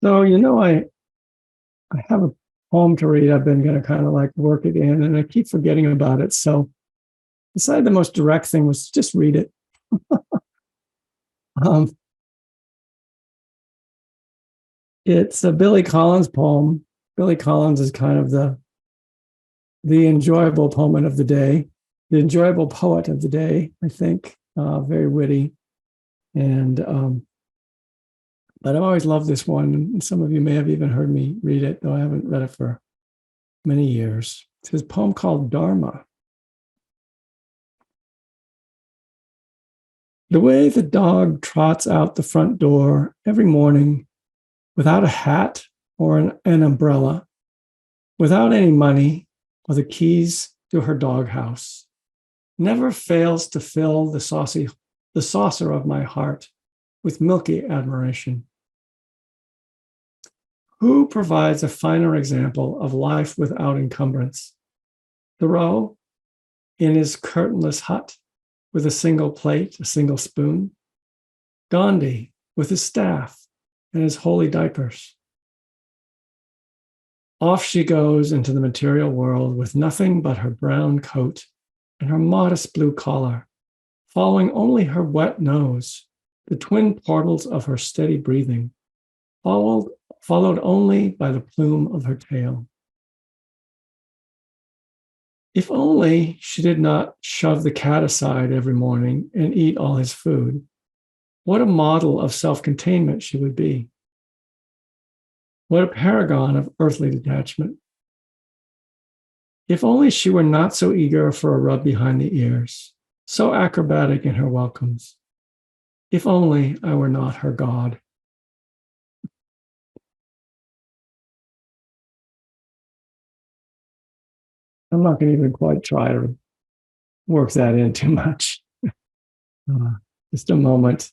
So, I have a poem to read. I've been going to kind of like work it in, and I keep forgetting about it. So, I decided the most direct thing was to just read it. Um, it's a Billy Collins poem. Billy Collins is kind of the enjoyable poet of the day, the enjoyable poet of the day, I think. Very witty. And but I've always loved this one. And some of you may have even heard me read it, though I haven't read it for many years. It's his poem called Dharma. The way the dog trots out the front door every morning without a hat or an umbrella, without any money or the keys to her doghouse, never fails to fill the saucer of my heart with milky admiration. Who provides a finer example of life without encumbrance? Thoreau, in his curtainless hut with a single plate, a single spoon. Gandhi, with his staff and his holy diapers. Off she goes into the material world with nothing but her brown coat and her modest blue collar, following only her wet nose, the twin portals of her steady breathing, followed only by the plume of her tail. If only she did not shove the cat aside every morning and eat all his food, what a model of self-containment she would be. What a paragon of earthly detachment. If only she were not so eager for a rub behind the ears, so acrobatic in her welcomes. If only I were not her God. I'm not going to even quite try to work that in too much. Uh, just a moment.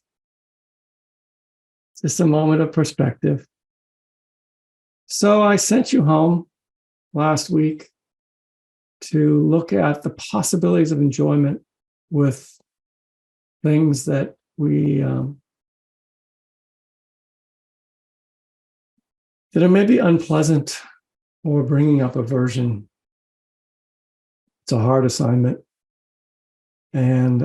Just a moment of perspective. So I sent you home last week to look at the possibilities of enjoyment with things that that are maybe unpleasant or bringing up aversion. It's a hard assignment. And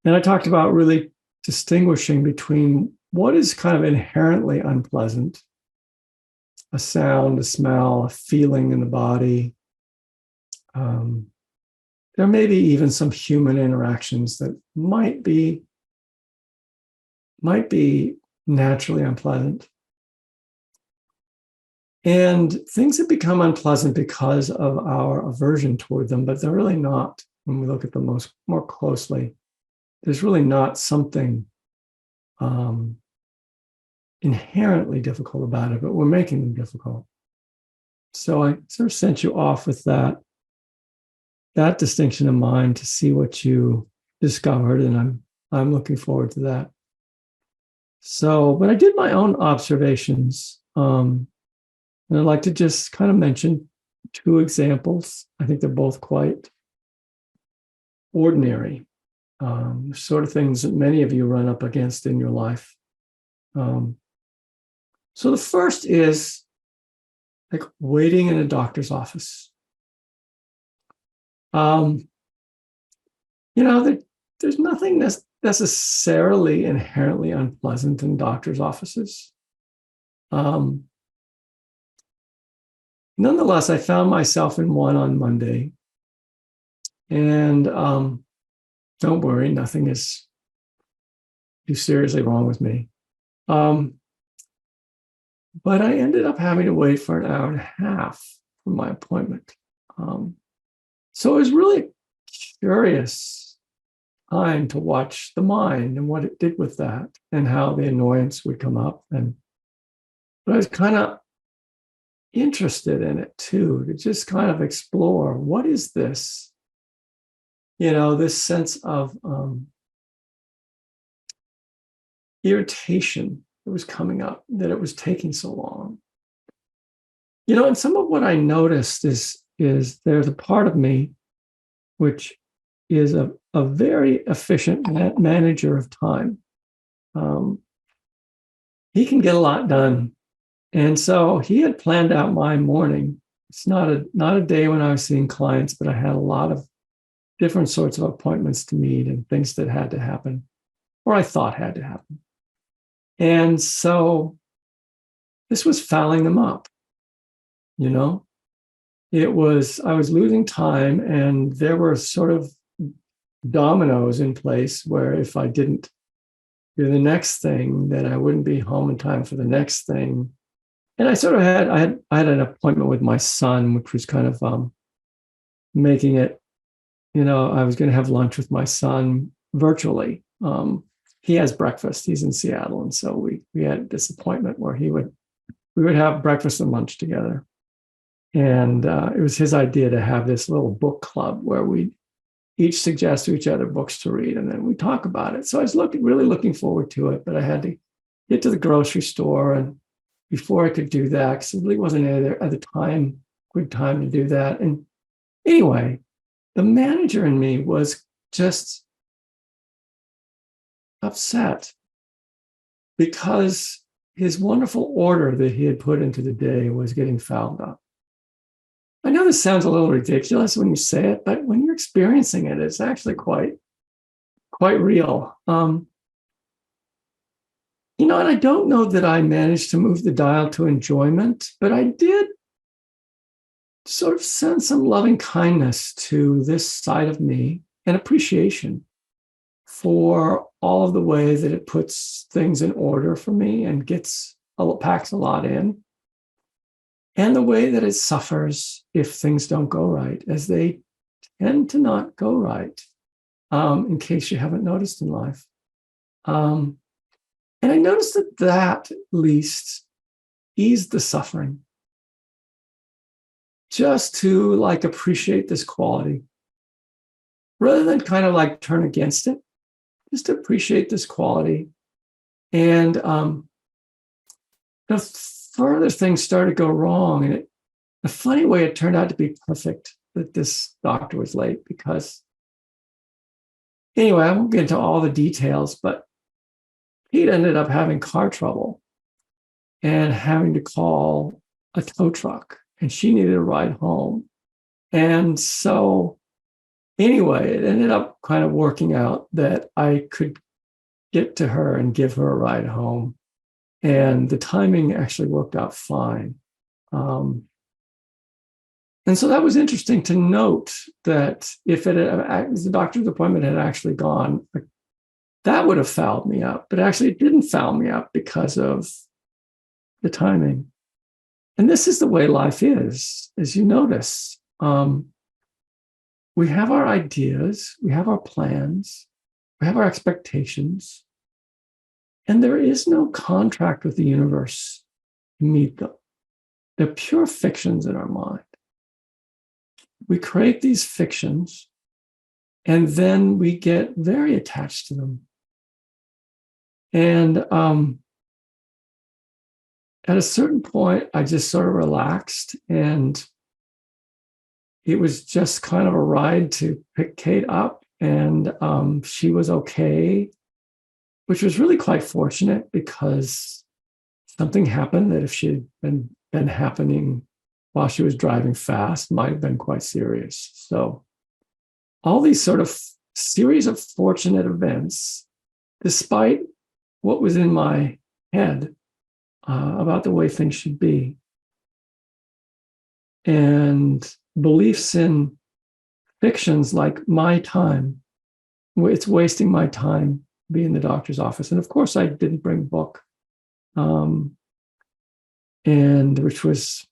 I talked about really distinguishing between what is kind of inherently unpleasant, a sound, a smell, a feeling in the body. There may be even some human interactions that might be naturally unpleasant. And things that become unpleasant because of our aversion toward them, but they're really not when we look at them more closely. There's really not something inherently difficult about it, but we're making them difficult. So I sort of sent you off with that distinction in mind to see what you discovered, and I'm looking forward to that. So, but I did my own observations, and I'd like to just kind of mention two examples. I think they're both quite ordinary, sort of things that many of you run up against in your life. So the first is like waiting in a doctor's office. There's nothing necessarily inherently unpleasant in doctor's offices. Nonetheless, I found myself in one on Monday. And don't worry, nothing is too seriously wrong with me. But I ended up having to wait for an hour and a half for my appointment. So it was really curious time to watch the mind and what it did with that and how the annoyance would come up. But I was kind of interested in it too, to just kind of explore what is this, this sense of irritation that was coming up, that it was taking so long. And some of what I noticed is there's a part of me which is a very efficient manager of time. he can get a lot done. And so he had planned out my morning. It's not a day when I was seeing clients, but I had a lot of different sorts of appointments to meet and things that had to happen, or I thought had to happen. And so this was fouling them up, you know? I was losing time, and there were sort of dominoes in place where if I didn't do the next thing, then I wouldn't be home in time for the next thing. And I sort of had an appointment with my son, which was kind of making it, I was going to have lunch with my son virtually. He has breakfast. He's in Seattle, and so we had this appointment where we would have breakfast and lunch together. And it was his idea to have this little book club where we each suggest to each other books to read, and then we talk about it. So I was really looking forward to it, but I had to get to the grocery store, and before I could do that, because it really wasn't at the time, good time to do that. And anyway, the manager in me was just upset because his wonderful order that he had put into the day was getting fouled up. I know this sounds a little ridiculous when you say it, but when you're experiencing it, it's actually quite real. And I don't know that I managed to move the dial to enjoyment, but I did sort of send some loving kindness to this side of me and appreciation for all of the ways that it puts things in order for me and packs a lot in, and the way that it suffers if things don't go right, as they tend to not go right, in case you haven't noticed in life. And I noticed that at least eased the suffering, just to appreciate this quality rather than kind of turn against it, just to appreciate this quality. And further things started to go wrong. And a funny way, it turned out to be perfect that this doctor was late, because anyway, I won't get into all the details, but Pete ended up having car trouble and having to call a tow truck, and she needed a ride home. And so anyway, it ended up kind of working out that I could get to her and give her a ride home. And the timing actually worked out fine. And so that was interesting to note that if the doctor's appointment had actually gone, that would have fouled me up. But actually, it didn't foul me up because of the timing. And this is the way life is, as you notice. We have our ideas, we have our plans, we have our expectations, and there is no contract with the universe to meet them. They're pure fictions in our mind. We create these fictions, and then we get very attached to them. And at a certain point, I just sort of relaxed, and it was just kind of a ride to pick Kate up, and she was okay, which was really quite fortunate, because something happened that if she had been happening while she was driving fast might have been quite serious. So all these sort of series of fortunate events, despite what was in my head about the way things should be, and beliefs in fictions like my time, it's wasting my time be in the doctor's office. And of course, I didn't bring a book, and which was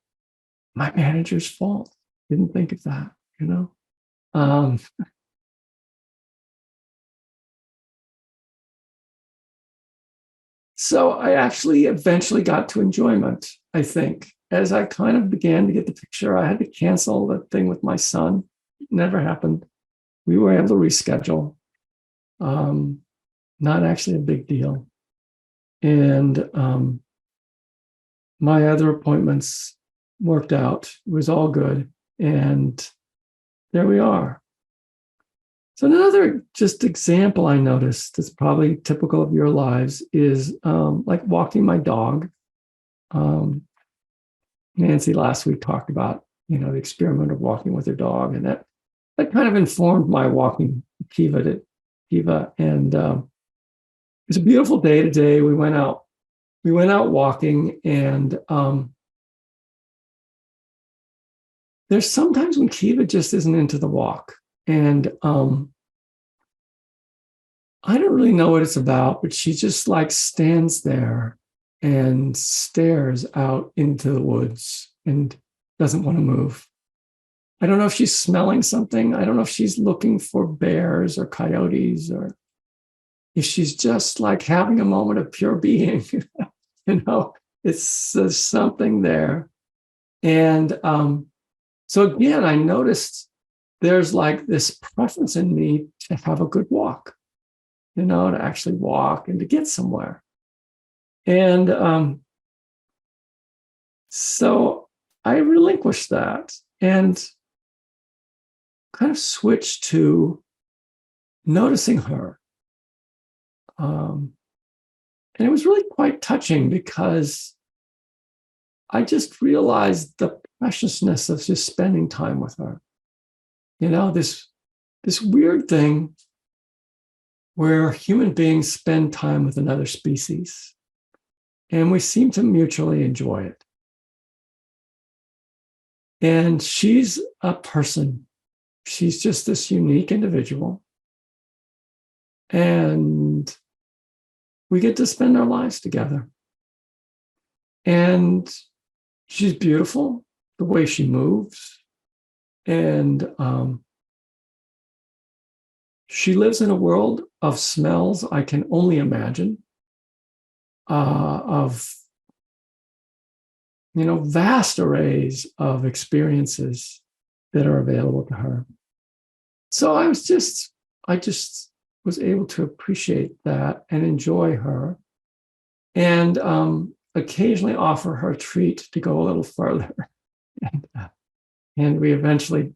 my manager's fault. Didn't think of that, So I actually eventually got to enjoyment, I think. As I kind of began to get the picture, I had to cancel the thing with my son. It never happened. We were able to reschedule. Not actually a big deal. And my other appointments worked out. It was all good. And there we are. So another just example I noticed that's probably typical of your lives is like walking my dog. Um, Nancy last week talked about, the experiment of walking with her dog, and that kind of informed my walking Kiva, and it's a beautiful day today. We went out walking, and there's sometimes when Kiva just isn't into the walk, and I don't really know what it's about, but she just like stands there and stares out into the woods and doesn't want to move. I don't know if she's smelling something. I don't know if she's looking for bears or coyotes, or if she's just like having a moment of pure being. It's there's something there. And so again, I noticed there's like this preference in me to have a good walk, to actually walk and to get somewhere. And so I relinquished that and kind of switched to noticing her. And it was really quite touching because I just realized the preciousness of just spending time with her. This weird thing where human beings spend time with another species, and we seem to mutually enjoy it. And she's a person. She's just this unique individual. And we get to spend our lives together. And she's beautiful, the way she moves. And she lives in a world of smells I can only imagine, of vast arrays of experiences that are available to her. So I just was able to appreciate that and enjoy her, and occasionally offer her a treat to go a little further. And we eventually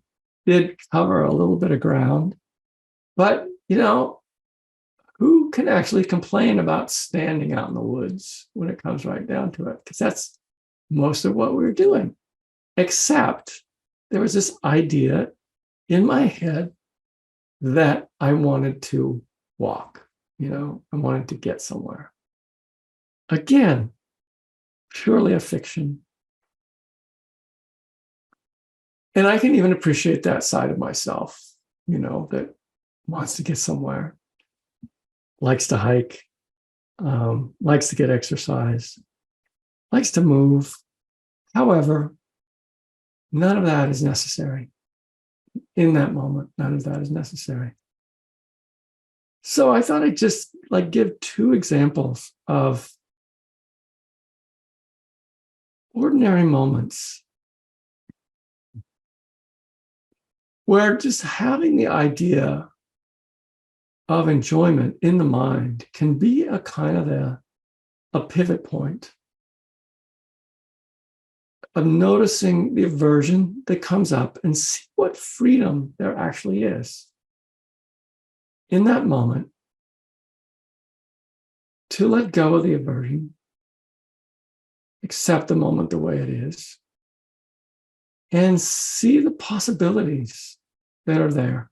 did cover a little bit of ground. But, who can actually complain about standing out in the woods when it comes right down to it? Because that's most of what we were doing, except there was this idea in my head that I wanted to walk, I wanted to get somewhere. Again, purely a fiction. And I can even appreciate that side of myself, that wants to get somewhere, likes to hike, likes to get exercise, likes to move. However, none of that is necessary. In that moment, none of that is necessary. So I thought I'd just give two examples of ordinary moments where just having the idea of enjoyment in the mind can be a kind of a pivot point of noticing the aversion that comes up and see what freedom there actually is in that moment to let go of the aversion, accept the moment the way it is, and see the possibilities that are there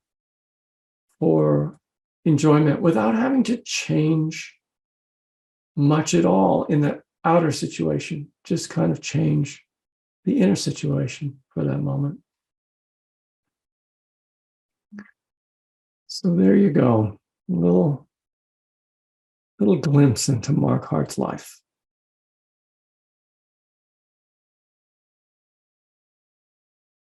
for enjoyment without having to change much at all in the outer situation, just kind of change the inner situation for that moment. So there you go, a little glimpse into Mark Hart's life.